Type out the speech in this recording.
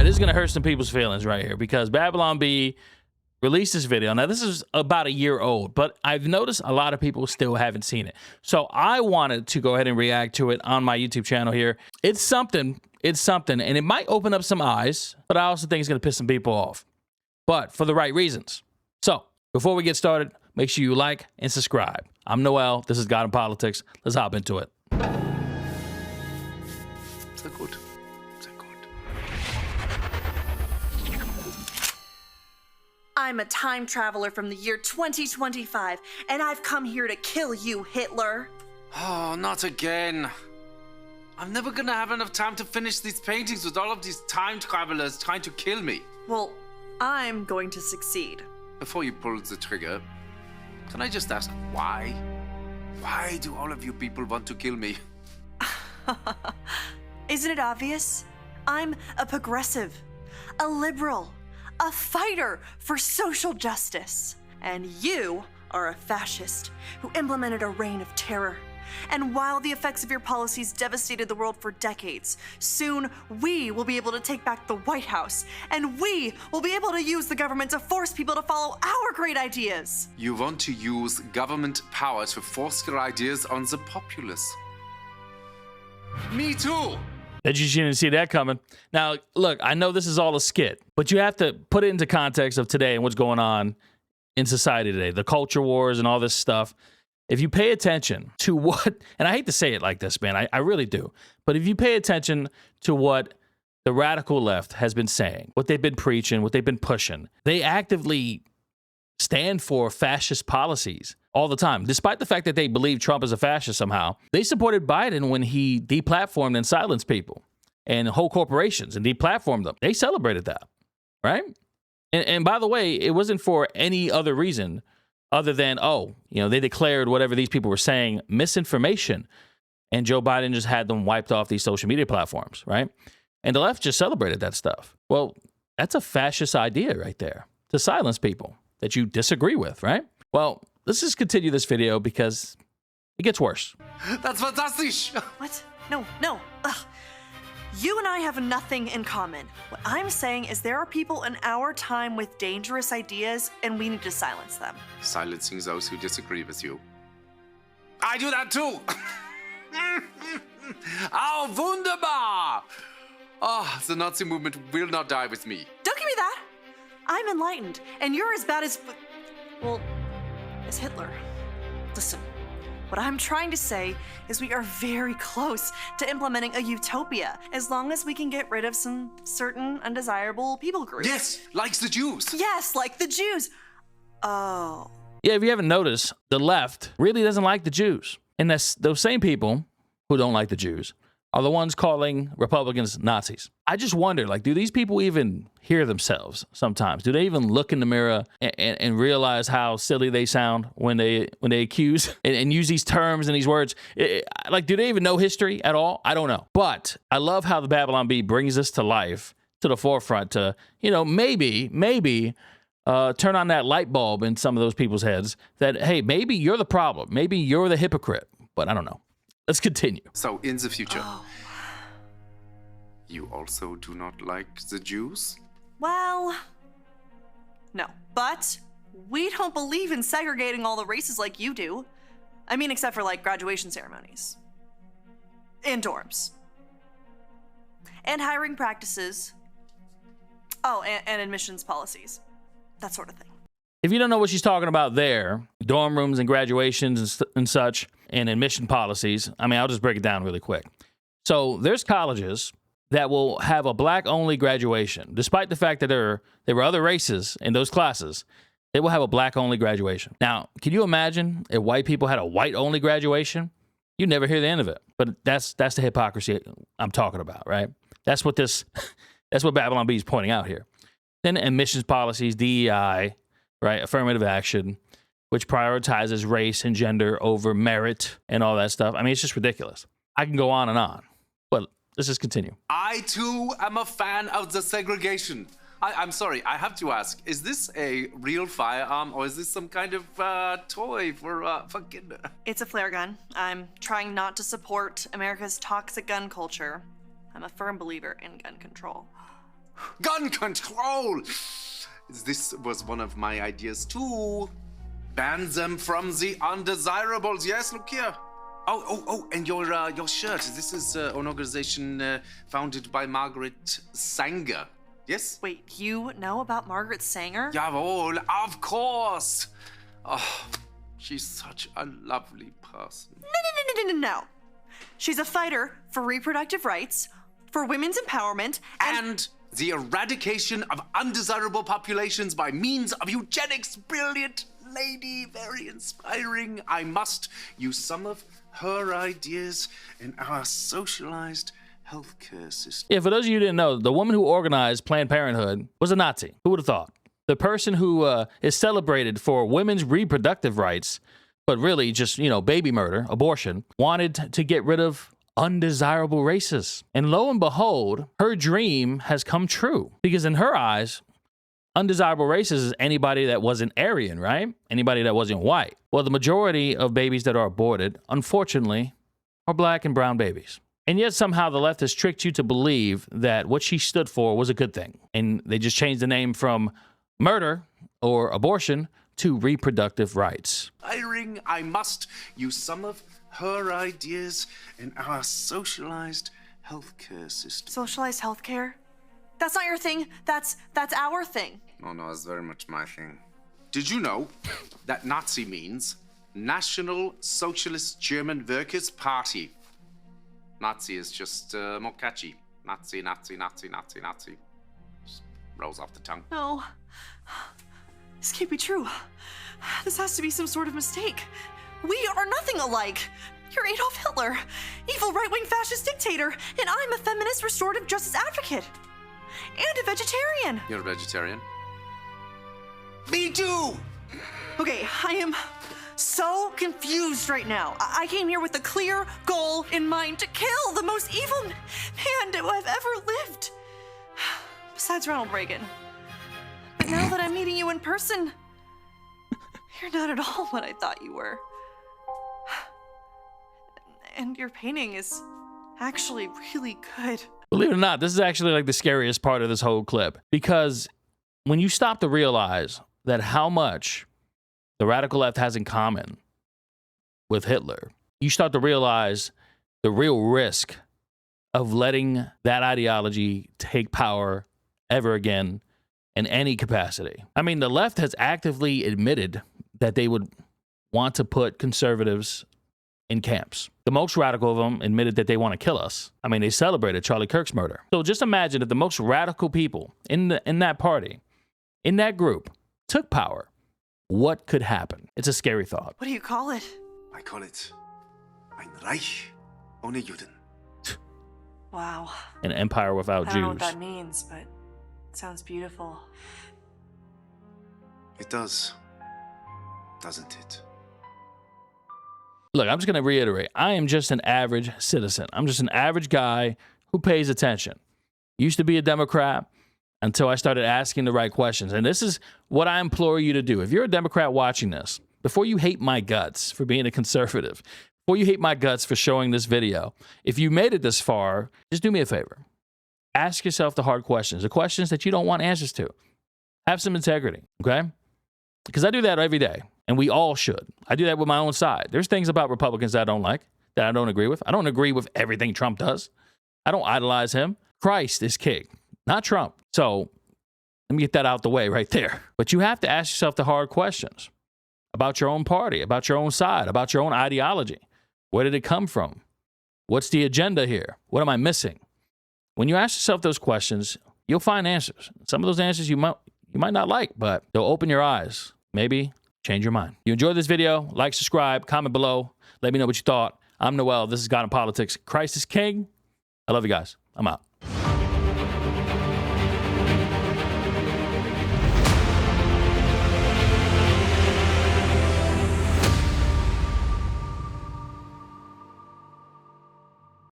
this is going to hurt some people's feelings right here because Babylon B released this video. Now, this is about a year old, but I've noticed a lot of people still haven't seen it. So I wanted to go ahead and react to it on my YouTube channel here. It's something, and it might open up some eyes, but I also think it's going to piss some people off, but for the right reasons. So before we get started, make sure you like and subscribe. I'm Noel. This is God in Politics. Let's hop into it. Sehr gut. Sehr gut. I'm a time traveler from the year 2025, and I've come here to kill you, Hitler. Oh, not again. I'm never gonna have enough time to finish these paintings with all of these time travelers trying to kill me. Well, I'm going to succeed. Before you pull the trigger, can I just ask why? Why do all of you people want to kill me? Isn't it obvious? I'm a progressive, a liberal, a fighter for social justice. And you are a fascist who implemented a reign of terror. And while the effects of your policies devastated the world for decades, soon we will be able to take back the White House, and we will be able to use the government to force people to follow our great ideas. You want to use government power to force your ideas on the populace. Me too! That you didn't see that coming. Now, look, I know this is all a skit, but you have to put it into context of today and what's going on in society today, the culture wars and all this stuff. If you pay attention to what, and I hate to say it like this, man, I really do, but if you pay attention to what the radical left has been saying, what they've been preaching, what they've been pushing, they actively stand for fascist policies all the time. Despite the fact that they believe Trump is a fascist somehow, they supported Biden when he deplatformed and silenced people and whole corporations and deplatformed them. They celebrated that, right? And by the way, it wasn't for any other reason other than, oh, you know, they declared whatever these people were saying misinformation, and Joe Biden just had them wiped off these social media platforms, right? And the left just celebrated that stuff. Well, that's a fascist idea right there, to silence people that you disagree with, right? Well, let's just continue this video because it gets worse. That's fantastic! What? No. Ugh. You and I have nothing in common. What I'm saying is there are people in our time with dangerous ideas, and we need to silence them. Silencing those who disagree with you. I do that too! Oh, wunderbar! Oh, the Nazi movement will not die with me. Don't give me that! I'm enlightened, and you're as bad as, well, as Hitler. Listen, what I'm trying to say is we are very close to implementing a utopia, as long as we can get rid of some certain undesirable people groups. Yes, like the Jews. Yes, like the Jews. Oh. Yeah, if you haven't noticed, the left really doesn't like the Jews. And that's those same people who don't like the Jews are the ones calling Republicans Nazis. I just wonder, like, do these people even hear themselves sometimes? Do they even look in the mirror and realize how silly they sound when they accuse and use these terms and these words? Like, do they even know history at all? I don't know. But I love how the Babylon Bee brings this to life, to the forefront, to, you know, maybe turn on that light bulb in some of those people's heads that, hey, maybe you're the problem. Maybe you're the hypocrite. But I don't know. Let's continue. So, in the future, you also do not like the Jews? Well, no. But we don't believe in segregating all the races like you do. I mean, except for, like, graduation ceremonies. And dorms. And hiring practices. Oh, and admissions policies. That sort of thing. If you don't know what she's talking about there, dorm rooms and graduations and such, and admission policies, I mean, I'll just break it down really quick. So there's colleges that will have a black-only graduation. Despite the fact that there were other races in those classes, they will have a black-only graduation. Now, can you imagine if white people had a white-only graduation? You'd never hear the end of it. But that's the hypocrisy I'm talking about, right? That's what Babylon B is pointing out here. Then admissions policies, DEI, right? Affirmative action, which prioritizes race and gender over merit and all that stuff. I mean, it's just ridiculous. I can go on, but let's just continue. I too am a fan of the segregation. I'm sorry, I have to ask, is this a real firearm or is this some kind of toy for kids? It's a flare gun. I'm trying not to support America's toxic gun culture. I'm a firm believer in gun control. Gun control! This was one of my ideas too. Ban them from the undesirables. Yes, look here. Oh, and your shirt. This is an organization founded by Margaret Sanger. Yes? Wait, you know about Margaret Sanger? Jawohl, of course. Oh, she's such a lovely person. No. She's a fighter for reproductive rights, for women's empowerment, And the eradication of undesirable populations by means of eugenics. Brilliant lady, very inspiring. I must use some of her ideas in our socialized healthcare system. Yeah, for those of you who didn't know, the woman who organized Planned Parenthood was a Nazi. Who would have thought? The person who is celebrated for women's reproductive rights, but really just, baby murder, abortion, wanted to get rid of undesirable races. And lo and behold, her dream has come true. Because in her eyes, undesirable races is anybody that wasn't Aryan, right? Anybody that wasn't white. Well, the majority of babies that are aborted, unfortunately, are black and brown babies. And yet somehow the left has tricked you to believe that what she stood for was a good thing. And they just changed the name from murder or abortion to reproductive rights. I must use some of her ideas in our socialized healthcare system. socialized healthcare. That's not your thing. That's our thing. No, it's very much my thing. Did you know that Nazi means National Socialist German Workers' Party? Nazi is just more catchy. Nazi. Just rolls off the tongue. No. This can't be true. This has to be some sort of mistake. We are nothing alike. You're Adolf Hitler, evil right-wing fascist dictator, and I'm a feminist restorative justice advocate. And a vegetarian. You're a vegetarian? Me too! Okay, I am so confused right now. I came here with a clear goal in mind to kill the most evil man who I've ever lived. Besides Ronald Reagan. But now that I'm meeting you in person, you're not at all what I thought you were. And your painting is actually really good. Believe it or not, this is actually like the scariest part of this whole clip. Because when you stop to realize that how much the radical left has in common with Hitler, you start to realize the real risk of letting that ideology take power ever again in any capacity. I mean, the left has actively admitted that they would want to put conservatives in camps. The most radical of them admitted that they want to kill us. I mean, they celebrated Charlie Kirk's murder. So just imagine if the most radical people in that party, in that group, took power. What could happen? It's a scary thought. What do you call it? I call it ein Reich ohne Juden. Wow. An empire without I don't know what Jews. that means, but it sounds beautiful. It does, doesn't it? Look, I'm just going to reiterate. I am just an average citizen. I'm just an average guy who pays attention. Used to be a Democrat until I started asking the right questions. And this is what I implore you to do. If you're a Democrat watching this, before you hate my guts for being a conservative, before you hate my guts for showing this video, if you made it this far, just do me a favor. Ask yourself the hard questions, the questions that you don't want answers to. Have some integrity, okay? Because I do that every day, and we all should. I do that with my own side. There's things about Republicans that I don't like, that I don't agree with. I don't agree with everything Trump does. I don't idolize him. Christ is king, not Trump. So let me get that out the way right there. But you have to ask yourself the hard questions about your own party, about your own side, about your own ideology. Where did it come from? What's the agenda here? What am I missing? When you ask yourself those questions, you'll find answers. Some of those answers you might not like, but they'll open your eyes. Maybe change your mind. You enjoyed this video? Like, subscribe, comment below. Let me know what you thought. I'm Noel. This is God in Politics. Christ is King. I love you guys. I'm out.